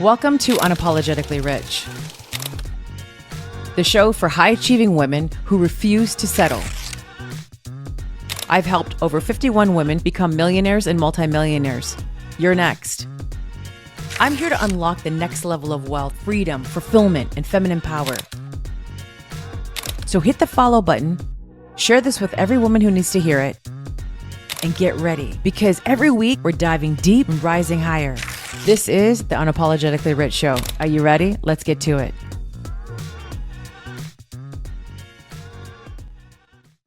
Welcome to Unapologetically Rich, the show for high-achieving women who refuse to settle. I've helped over 51 women become millionaires and multimillionaires. You're next. I'm here to unlock the next level of wealth, freedom, fulfillment, and feminine power. So hit the follow button, share this with every woman who needs to hear it, and get ready, because every week we're diving deep and rising higher. This is the Unapologetically Rich Show. Are you ready? Let's get to it.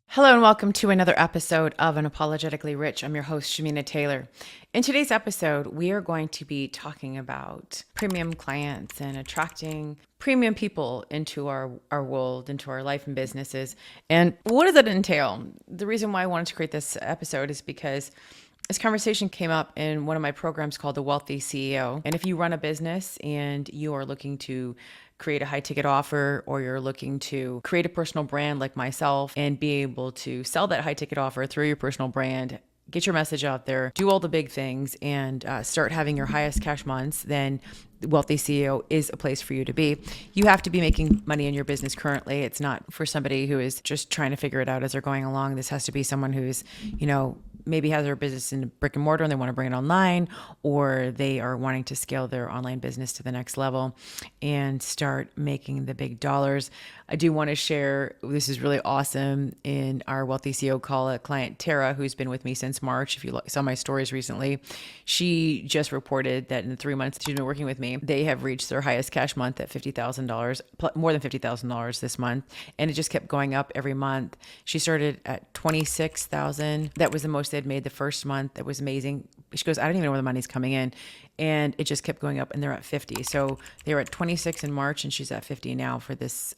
Hello and welcome to another episode of Unapologetically Rich. I'm your host, Shamina Taylor. In today's episode, we are going to be talking about premium clients and attracting premium people into our world, into our life and businesses. And what does that entail? The reason why I wanted to create this episode is because this conversation came up in one of my programs called The Wealthy CEO. And if you run a business and you are looking to create a high ticket offer, or you're looking to create a personal brand like myself and be able to sell that high ticket offer through your personal brand, get your message out there, do all the big things, and start having your highest cash months, then Wealthy CEO is a place for you to be. You have to be making money in your business currently. It's not for somebody who is just trying to figure it out as they're going along. This has to be someone who's, maybe has their business in brick and mortar and they want to bring it online, or they are wanting to scale their online business to the next level and start making the big dollars. I do want to share, this is really awesome, in our Wealthy CEO call, a client, Tara, who's been with me since March. If you saw my stories recently, she just reported that in the 3 months she's been working with me, they have reached their highest cash month at $50,000, more than $50,000 this month. And it just kept going up every month. She started at $26,000. That was the most they'd made the first month. That was amazing. She goes, I don't even know where the money's coming in. And it just kept going up, and they're at 50. So they were at 26 in March, and she's at 50 now for this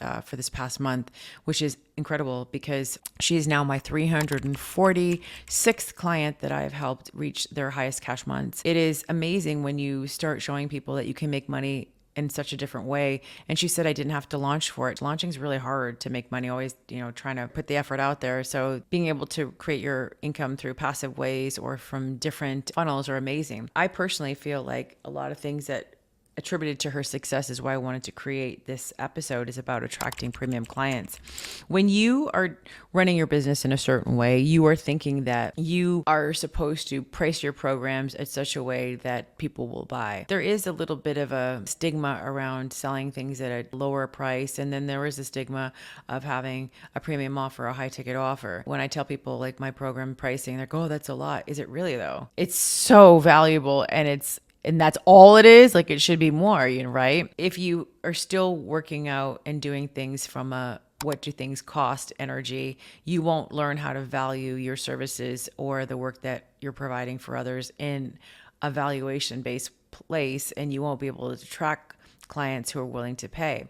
past month, which is incredible because she's now my 346th client that I've helped reach their highest cash months. It is amazing when you start showing people that you can make money in such a different way. And she said, I didn't have to launch for it. Launching is really hard to make money, always, trying to put the effort out there. So being able to create your income through passive ways or from different funnels are amazing. I personally feel like a lot of things that attributed to her success is why I wanted to create this episode, is about attracting premium clients. When you are running your business in a certain way, you are thinking that you are supposed to price your programs in such a way that people will buy. There is a little bit of a stigma around selling things at a lower price, and then there is a stigma of having a premium offer, a high ticket offer. When I tell people like my program pricing, they're like, oh, that's a lot. Is it really though? It's so valuable, and that's all it is. Like, it should be more, right? If you are still working out and doing things from a what do things cost energy, you won't learn how to value your services or the work that you're providing for others in a valuation-based place, and you won't be able to track clients who are willing to pay.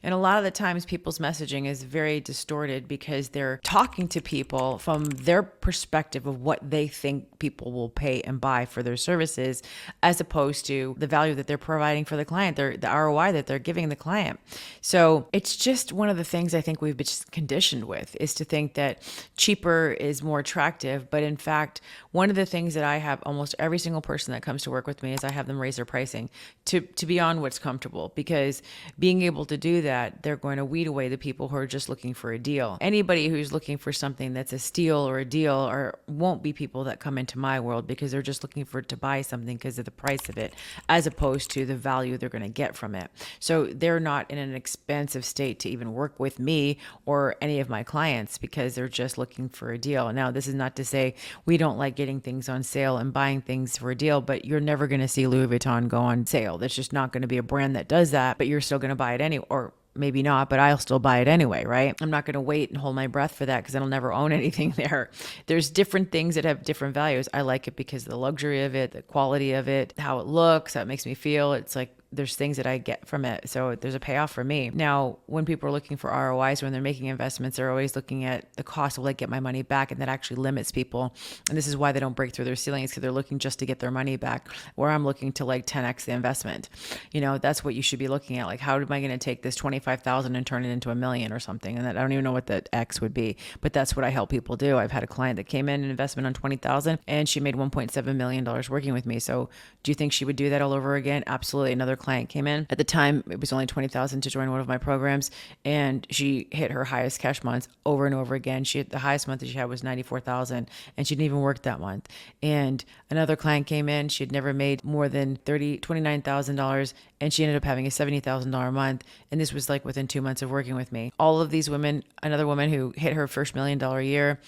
And a lot of the times people's messaging is very distorted because they're talking to people from their perspective of what they think people will pay and buy for their services, as opposed to the value that they're providing for the client, the ROI that they're giving the client. So it's just one of the things I think we've been conditioned with, is to think that cheaper is more attractive. But in fact, one of the things that I have almost every single person that comes to work with me is I have them raise their pricing to beyond what's comfortable, because being able to do that, they're going to weed away the people who are just looking for a deal. Anybody who's looking for something that's a steal or a deal won't be people that come into my world, because they're just looking to buy something because of the price of it, as opposed to the value they're going to get from it. So they're not in an expensive state to even work with me or any of my clients, because they're just looking for a deal. Now, this is not to say we don't like getting things on sale and buying things for a deal, but you're never going to see Louis Vuitton go on sale. That's just not going to be a brand that does that, but you're still going to buy it anyway, or maybe not, but I'll still buy it anyway, right? I'm not going to wait and hold my breath for that, because I'll never own anything there. There's different things that have different values. I like it because of the luxury of it, the quality of it, how it looks, how it makes me feel. It's like there's things that I get from it. So there's a payoff for me. Now, when people are looking for ROIs, when they're making investments, they're always looking at the cost. Will I get my money back? And that actually limits people. And this is why they don't break through their ceilings, because they're looking just to get their money back, where I'm looking to like 10x the investment. That's what you should be looking at. Like, how am I going to take this 25,000 and turn it into $1 million or something? And that, I don't even know what that X would be, but that's what I help people do. I've had a client that came in an investment on 20,000 and she made $1.7 million working with me. So do you think she would do that all over again? Absolutely. Another client came in. At the time, it was only $20,000 to join one of my programs, and she hit her highest cash months over and over again. The highest month that she had was $94,000, and she didn't even work that month. And another client came in, she had never made more than $29,000, and she ended up having a $70,000 month. And this was like within 2 months of working with me. All of these women, another woman who hit her first $1 million year,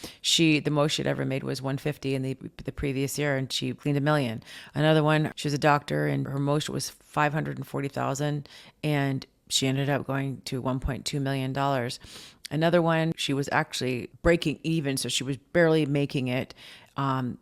the most she'd ever made was 150 in the previous year, and she cleaned $1 million. Another one, she was a doctor, and her most was 540,000, and she ended up going to $1.2 million. Another one, she was actually breaking even, so she was barely making it.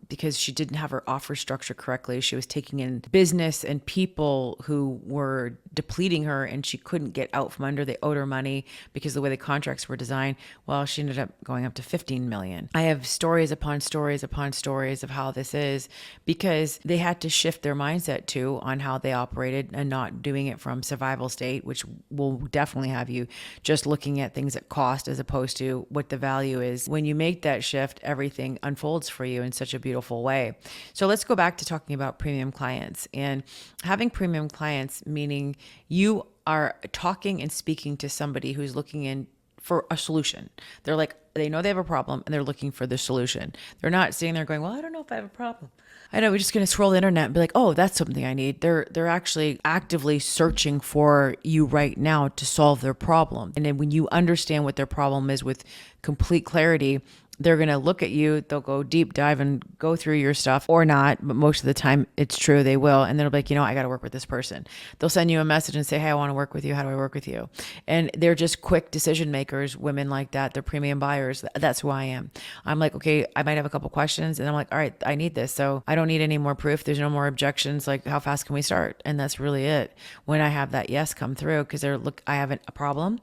Because she didn't have her offer structure correctly. She was taking in business and people who were depleting her, and she couldn't get out from under. They owed her money because of the way the contracts were designed. Well, she ended up going up to 15 million. I have stories upon stories upon stories of how this is, because they had to shift their mindset too on how they operated, and not doing it from survival state, which will definitely have you just looking at things at cost as opposed to what the value is. When you make that shift, everything unfolds for you in such a beautiful way. So let's go back to talking about premium clients. And having premium clients, meaning you are talking and speaking to somebody who's looking in for a solution. They know they have a problem, and they're looking for the solution. They're not sitting there going, well, I don't know if I have a problem. I know, we're just going to scroll the internet and be like, oh, that's something I need. They're actually actively searching for you right now to solve their problem. And then when you understand what their problem is with complete clarity, they're going to look at you, they'll go deep dive and go through your stuff, or not, but most of the time it's true, they will. And they'll be like, I got to work with this person. They'll send you a message and say, hey, I want to work with you. How do I work with you? And they're just quick decision makers, women like that. They're premium buyers. That's who I am. I'm like, okay, I might have a couple questions, and I'm like, all right, I need this. So I don't need any more proof. There's no more objections. Like, how fast can we start? And that's really it. When I have that yes come through, because I have a problem.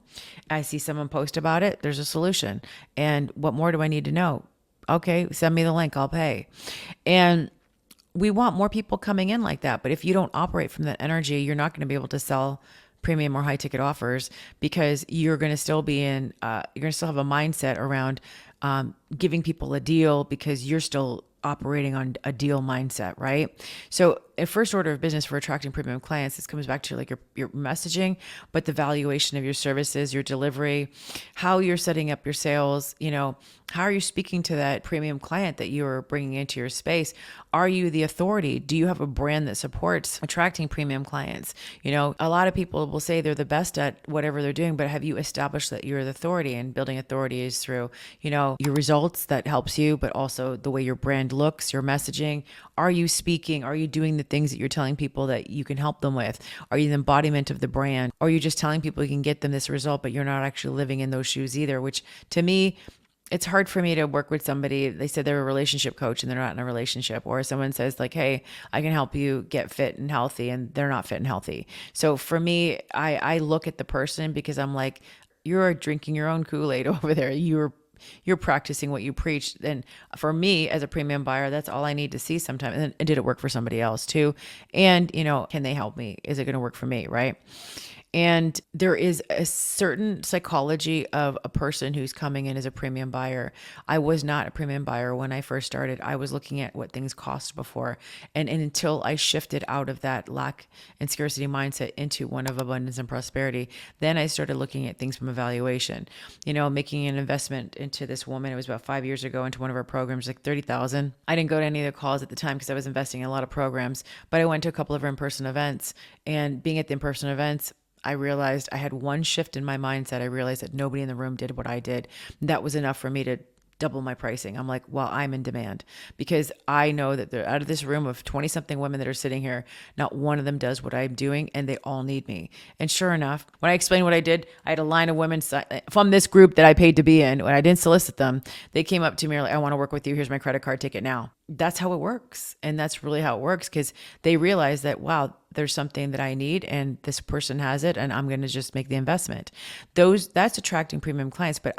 I see someone post about it. There's a solution. And what more do I need to know? Okay, send me the link. I'll pay. And we want more people coming in like that. But if you don't operate from that energy, you're not going to be able to sell premium or high ticket offers, because you're going to still be you're going to still have a mindset around giving people a deal, because you're still operating on a deal mindset, right? So a first order of business for attracting premium clients, this comes back to like your messaging, but the valuation of your services, your delivery, how you're setting up your sales, how are you speaking to that premium client that you're bringing into your space? Are you the authority? Do you have a brand that supports attracting premium clients? A lot of people will say they're the best at whatever they're doing, but have you established that you're the authority? And building authority is through, your results that helps you, but also the way your brand looks, your messaging. Are you speaking? Are you doing the things that you're telling people that you can help them with? Are you the embodiment of the brand? Or are you just telling people you can get them this result, but you're not actually living in those shoes either? Which to me, it's hard for me to work with somebody. They said they're a relationship coach and they're not in a relationship, or someone says like, hey, I can help you get fit and healthy, and they're not fit and healthy. So for me, I look at the person, because I'm like, you're drinking your own Kool-Aid over there. You're practicing what you preach. And for me as a premium buyer, that's all I need to see sometimes. And did it work for somebody else too? And, can they help me? Is it going to work for me? Right. And there is a certain psychology of a person who's coming in as a premium buyer. I was not a premium buyer when I first started. I was looking at what things cost before. And until I shifted out of that lack and scarcity mindset into one of abundance and prosperity, then I started looking at things from a valuation. Making an investment into this woman, it was about 5 years ago, into one of our programs, like $30,000. I didn't go to any of the calls at the time because I was investing in a lot of programs, but I went to a couple of her in-person events. And being at the in-person events, I realized I had one shift in my mindset. I realized that nobody in the room did what I did. That was enough for me to double my pricing. I'm like, well, I'm in demand, because I know that they're out of this room of 20 something women that are sitting here. Not one of them does what I'm doing, and they all need me. And sure enough, when I explained what I did, I had a line of women from this group that I paid to be in. When I didn't solicit them, they came up to me like, I want to work with you. Here's my credit card, take it now. That's how it works. And that's really how it works, because they realize that, wow, there's something that I need and this person has it, and I'm going to just make the investment. That's attracting premium clients. But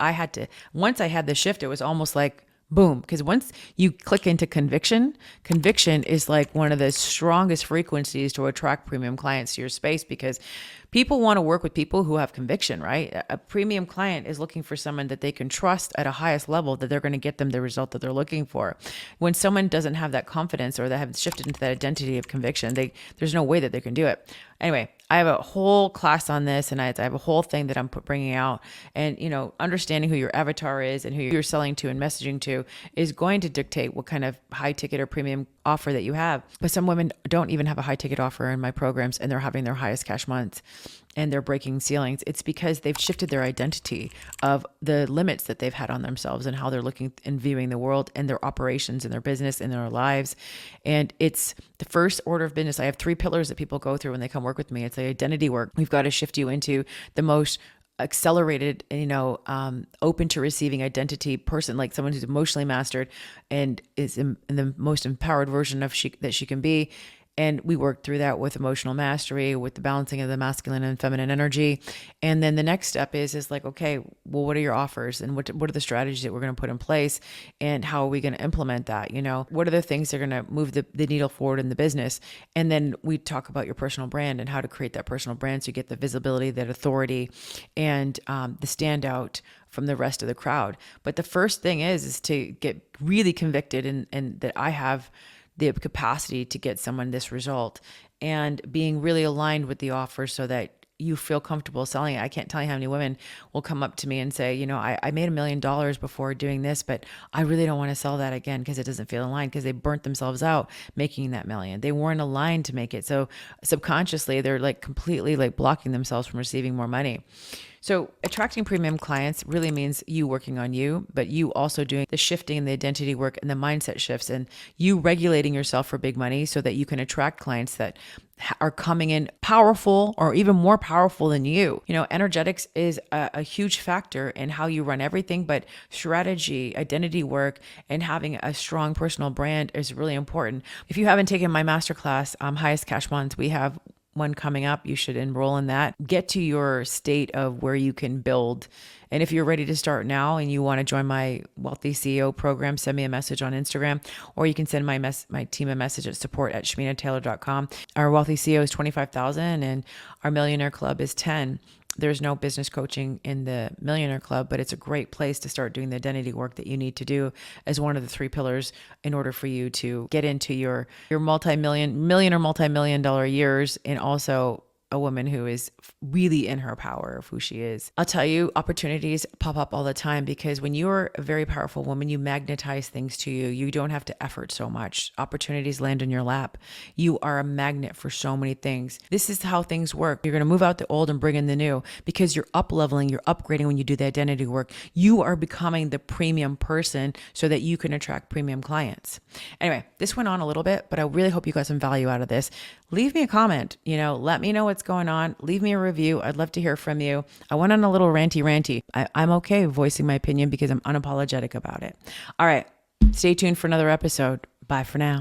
once I had the shift, it was almost like boom. Because once you click into conviction is like one of the strongest frequencies to attract premium clients to your space, because people want to work with people who have conviction, right? A premium client is looking for someone that they can trust at a highest level, that they're going to get them the result that they're looking for. When someone doesn't have that confidence, or they have shifted into that identity of conviction, there's no way that they can do it. Anyway, I have a whole class on this, and I have a whole thing that I'm bringing out. And, understanding who your avatar is and who you're selling to and messaging to is going to dictate what kind of high ticket or premium offer that you have. But some women don't even have a high ticket offer in my programs, and they're having their highest cash months and they're breaking ceilings. It's because they've shifted their identity of the limits that they've had on themselves and how they're looking and viewing the world and their operations and their business and their lives. And it's the first order of business. I have 3 pillars that people go through when they come work with me. It's the identity work. We've got to shift you into the most accelerated, open to receiving identity person, like someone who's emotionally mastered and is in the most empowered version of that she can be. And we work through that with emotional mastery, with the balancing of the masculine and feminine energy. And then the next step is like, okay, well, what are your offers and what are the strategies that we're going to put in place and how are we going to implement that? What are the things that are going to move the needle forward in the business? And then we talk about your personal brand and how to create that personal brand so you get the visibility, that authority, and the standout from the rest of the crowd. But the first thing is to get really convicted and that I have the capacity to get someone this result and being really aligned with the offer so that you feel comfortable selling it. I can't tell you how many women will come up to me and say, I made $1 million before doing this, but I really don't want to sell that again because it doesn't feel aligned because they burnt themselves out making that million. They weren't aligned to make it. So subconsciously, they're like completely like blocking themselves from receiving more money. So attracting premium clients really means you working on you, but you also doing the shifting and the identity work and the mindset shifts and you regulating yourself for big money so that you can attract clients that are coming in powerful or even more powerful than you. Energetics is a huge factor in how you run everything, but strategy, identity work, and having a strong personal brand is really important. If you haven't taken my masterclass, Highest Cash Months, we have one coming up. You should enroll in that. Get to your state of where you can build. And if you're ready to start now and you want to join my Wealthy CEO program, send me a message on Instagram, or you can send my team a message at support@shaminataylor.com. Our Wealthy CEO is 25,000 and our Millionaire Club is 10. There's no business coaching in the Millionaire Club, but it's a great place to start doing the identity work that you need to do as one of the 3 pillars in order for you to get into your million or multi-million dollar years, and also a woman who is really in her power of who she is. I'll tell you, opportunities pop up all the time because when you're a very powerful woman, you magnetize things to you. You don't have to effort so much. Opportunities land in your lap. You are a magnet for so many things. This is how things work. You're going to move out the old and bring in the new because you're up leveling, you're upgrading when you do the identity work. You are becoming the premium person so that you can attract premium clients. Anyway, this went on a little bit, but I really hope you got some value out of this. Leave me a comment, let me know what's going on. Leave me a review. I'd love to hear from you. I went on a little ranty. I'm okay voicing my opinion because I'm unapologetic about it. All right. Stay tuned for another episode. Bye for now.